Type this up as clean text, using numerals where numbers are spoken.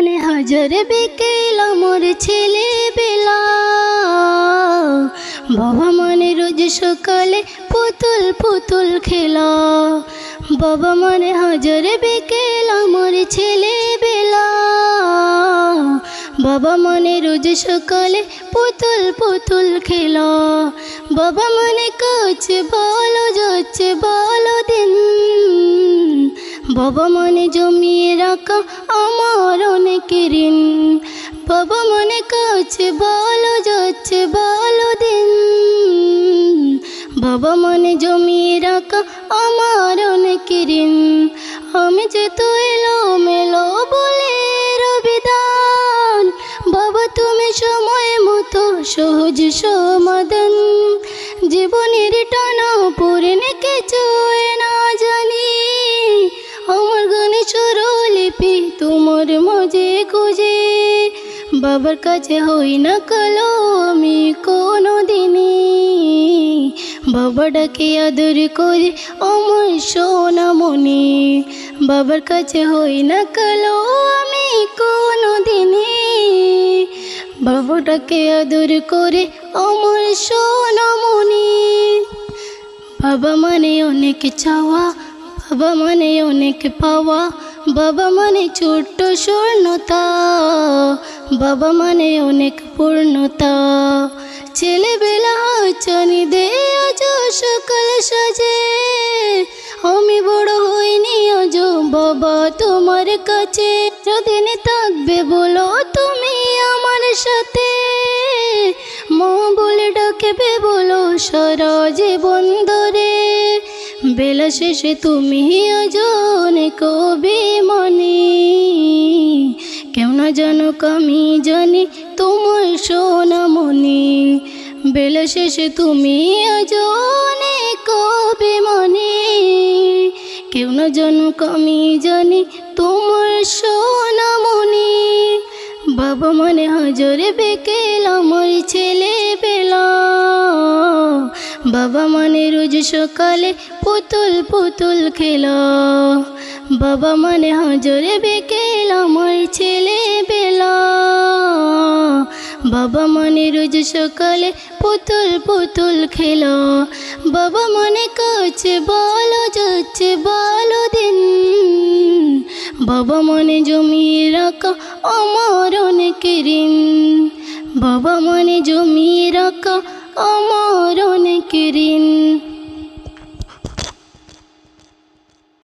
মনে হাজার বিকেল আমার ছেলে বেলা। বাবা মানে রোজ সকালে পুতুল পুতুল খেলা। বাবা মানে হাজার বিকেল আমার ছেলে বেলা। বাবা মানে রোজ সকালে পুতুল পুতুল খেলা। বাবা মানে কাজ ভালো যাচ্ছে ভালো দিন। বাবা মানে জমিয়ে রাখা আমার অনেক ঋণ। বাবা মানে কাজ ভালো যাচ্ছে ভালো দিন। বাবা মানে জমিয়ে রাখা আমার অনেক ঋণ। আমি যে তো এলো মেলো বলে রবিদান। বাবা তুমি সময় মতো সহজ সমাধান। জীবনের টানা পড়ে কিছু না জানি। আমার গানে স্বরলিপি তোমার মাঝে খুঁজে। বাবার কাছে হই না কালো আমি কোনো দিনই। বাবা ডাকে আদর করে আমার সোনা মনি। বাবার কাছে হই না কালো আমি কোনো দিনই। বাবা ডাকে আদর করে আমার সোনা মনি। বাবা মানে অনেক চাওয়া, বাবা মানে অনেক পাওয়া। বাবা মানে ছোট্ট স্বর্ণতা, বাবা মানে অনেক পূর্ণতা। ছেলেবেলা চানি দে আজ সকাল সাজে। আমি বড় হইনি আজ বাবা তোমার কাছে। যদিন থাকবে বলো তুমি আমার সাথে। মা বলে ডাকবে বলো সারা জীবন ধরে। বেলা শেষে তুমি আজ অনেক অভিমানী। কেউ না জানুক আমি জানি তোমার সোনা মনি। বেলা শেষে তুমি আজ অনেক অভিমানী। কেউ না জানুক আমি জানি তোমার সোনা মনি। বাবা মানে হাজার বিকেল আমার ছেলে বেলা। বাবা মানে রোজ সকালে পুতুল পুতুল খেলা। বাবা মানে হাজার বিকেল আমার ছেলে বেলা। বাবা মানে রোজ সকালে পুতুল পুতুল খেলা। বাবা মানে কাছে ভালো যাচ্ছে ভালো দিন। বাবা মানে জমিয়ে রাখা আমার অনেক ঋণ। বাবা মানে জমিয়ে রাখা আমার অনেক ঋণ।